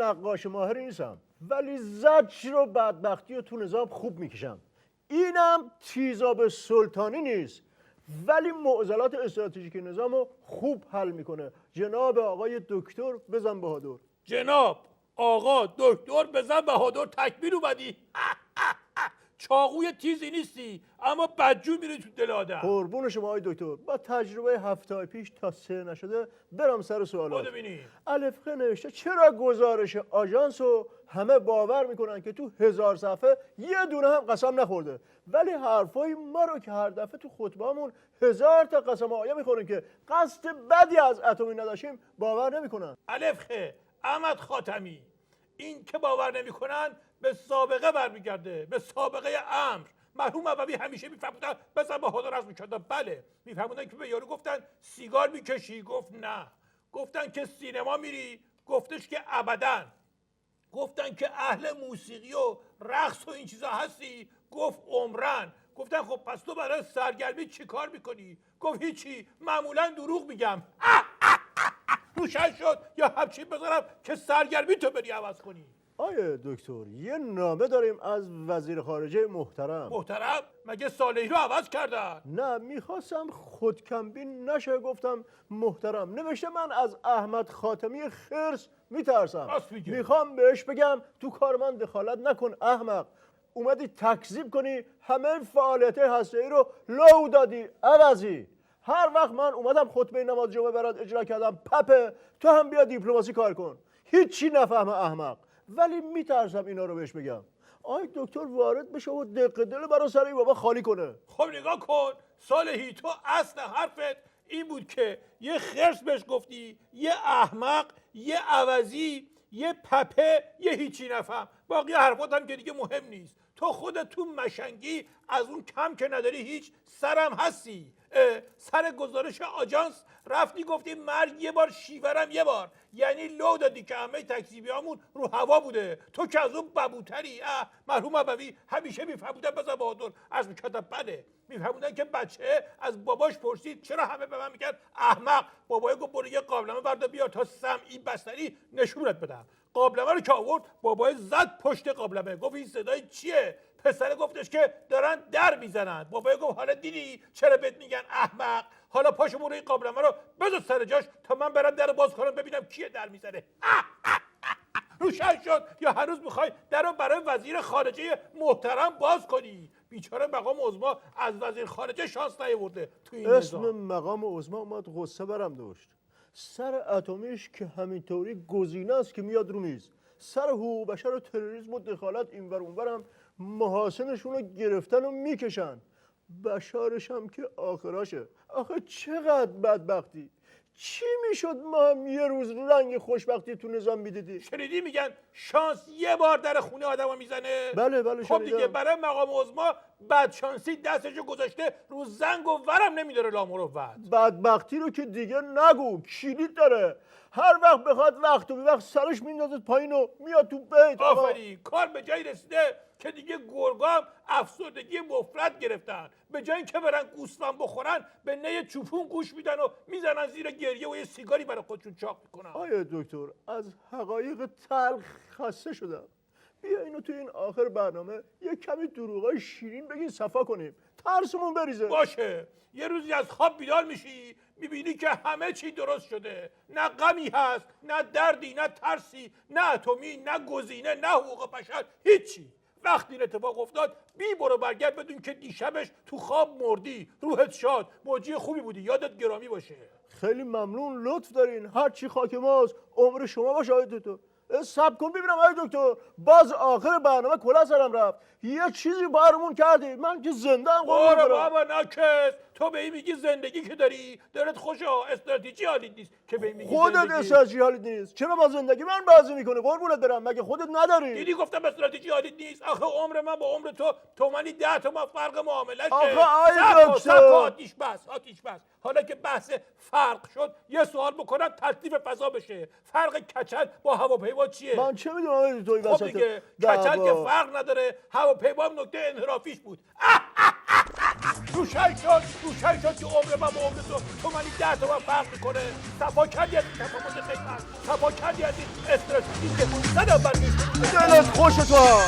نقاش ماهری نیستم، ولی زجر و بدبختی رو تو نظام خوب میکشم. اینم تیزاب سلطانی نیست، ولی معضلات استراتژیک نظام رو خوب حل میکنه. جناب آقای دکتر بزن بهادر. جناب آقا دکتر بزن بهادر تکمیل اومدی. چاقوی تیزی نیستی اما بدجور میری تو دل آدم. قربون شما آقای دکتر، با تجربه هفته پیش تا 3 نشده برم سر سوالات. الفخ نوشته چرا گزارش آژانس رو همه باور میکنن که تو 1000 صفحه یه دونه هم قسم نخورده، ولی حرفای ما رو که هر دفعه تو خطبه‌مون 1000 تا قسم آیه میخوریم که قصد بدی از اتمی نداشتیم باور نمیکنن. الفخ احمد خاتمی، این که باور نمیکنن به سابقه برمیگرده، به سابقه امر. مرحوم ابوی همیشه میفهموندن بزن بهادر از میکردن. بله میفهموندن که به یارو گفتن سیگار میکشی، گفت نه. گفتن که سینما میری، گفتش که ابداً. گفتن که اهل موسیقی و رقص و این چیزا هستی، گفت عمرن. گفتن خب پس تو برای سرگرمی چی کار میکنی؟ گفت هیچی، معمولا دروغ میگم. روشن شد یا همچین بذارم که سرگرمی تو بری عوض کنی. آیه دکتر یه نامه داریم از وزیر خارجه محترم. محترم؟ مگه صالحی رو عوض کردن؟ نه میخواستم خودکمبین نشه گفتم محترم. نوشته من از احمد خاتمی خرس میترسم، میخوام بهش بگم تو کار من دخالت نکن احمق. اومدی تکذیب کنی همه فعالیت هسته‌ای رو لو دادی عوضی. هر وقت من اومدم خطبه نماز جمعه برات اجرا کردم پپه، تو هم بیا دیپلماسی کار کن. هیچی نفهمه احمق، ولی میترسم اینا رو بهش بگم. آی دکتر وارد بشه و دق دل برای سر این بابا خالی کنه. خب نگاه کن صالحی، تو اصل حرفت این بود که یه خرس بهش گفتی، یه احمق، یه عوضی، یه پپه، یه هیچی نفهم. باقی حرفات هم که دیگه مهم نیست. تو خودت تو مشنگی از اون کم که نداری هیچ سرم هستی. سر گزارش آژانس رفتی گفتی مرگ یه بار شیورم یه بار، یعنی لو دادی که همه تکذیبیامون رو هوا بوده. تو که از اون ببوتری. مرحوم ابوی همیشه میفهمودن بزن بهادر از میکردن. بله میفهمودن که بچه از باباش پرسید چرا همه به من میگن احمق. بابای گفت برو یه قابلمه بردار بیار تا سمعی بستری نشونت بدم. قابلمه رو که آورد بابای زد پشت قابلمه، گفت این صدای چیه؟ پسر گفتش که دارن در میزنن. بابای گفت حالا دیدی چرا بهت میگن احمق؟ حالا پاشو برو این قابلمه رو بذار سر جاش تا من برم در باز کنم ببینم کیه در میزنه. روشن شد یا هنوز میخوای در رو برای وزیر خارجه محترم باز کنی؟ بیچاره مقام عظما از وزیر خارجه شانس نیاورده تو این اسم نظام. مقام عظما اومد غصه برم داشت. سر اتمیش که همینطوری گزینه است که میاد رو میز. سر حقوق بشر و تروریسم و دخالت اینور اونور هم محاسنشون رو گرفتن و میکشن. بشارش هم که آخراشه. آخه چقدر بدبختی. چی میشد ما هم یه روز رنگ خوشبختی تو نظام میدیدی؟ شنیدی میگن شانس یه بار در خونه آدمو میزنه؟ بله خب دیگه برای مقام عظما بدشانسی دستشو گذاشته رو زنگ و ورم نمیداره لامروت. بدبختی رو که دیگه نگو، کلید داره. هر وقت بخواد وقت و بی وقت سرش میندازه پایین و میاد تو بیت. آفرین، کار به جایی رسیده که دیگه گرگا هم افسردگی مفرط گرفتن. به جای اینکه برن گوسفند بخورن به نی چوپون گوش میدن و میزنن زیر گریه و یه سیگاری برای خودشون چاق میکنن. آیا دکتر از حقایق تلخ خسته شدم. بیا اینو تو این آخر برنامه یه کمی دروغای شیرین بگین صفا کنیم، ترسمون بریزه. باشه، یه روزی از خواب بیدار میشی میبینی که همه چی درست شده. نه غمی هست، نه دردی، نه ترسی، نه اتمی، نه گزینه، نه حقوق بشر، هیچی. وقتی این اتفاق افتاد بی برو برگرد بدون که دیشبش تو خواب مردی. روحت شاد، موجی خوبی بودی، یادت گرامی باشه. خیلی ممنون، لطف دارین. هر چی خاک ماست عمر شما باشه آقای دکتر. صبر کن ببینم آقای دکتر، باز آخر برنامه کلا سرم رفت. یه چیزی برامون کردی، من که زنده ام. آره بابا نکس، تو به این میگی زندگی که داری دارت خوشه، استراتژی حالیت نیست که به این میگی خودت استراتژی حالیت نیست. چرا با زندگی من بازی میکنی؟ قربونت برم، مگه خودت نداری؟ دیدی گفتم استراتژی حالیت نیست. آخه عمر من با عمر تو تومانی 10 تومن فرق معامله شه. آخه آی دکتر آتیش بس. حالا که بحث فرق شد یه سوال بکنم تکلیف فضا بشه. فرق کچل با هواپیما چیه؟ من چه میدونم آقای دکتر؟ خب دیگه کچل که فرق نداره، هواپیما هم نکته انحرافیش بود. روشن شد که عمر من با عمر تو منی 10 تومن فرق میکنه. صفا کردی از این تفاوت قیمت، صفا کردی از این استرس، این که زدم برگشت. دلت خوش تو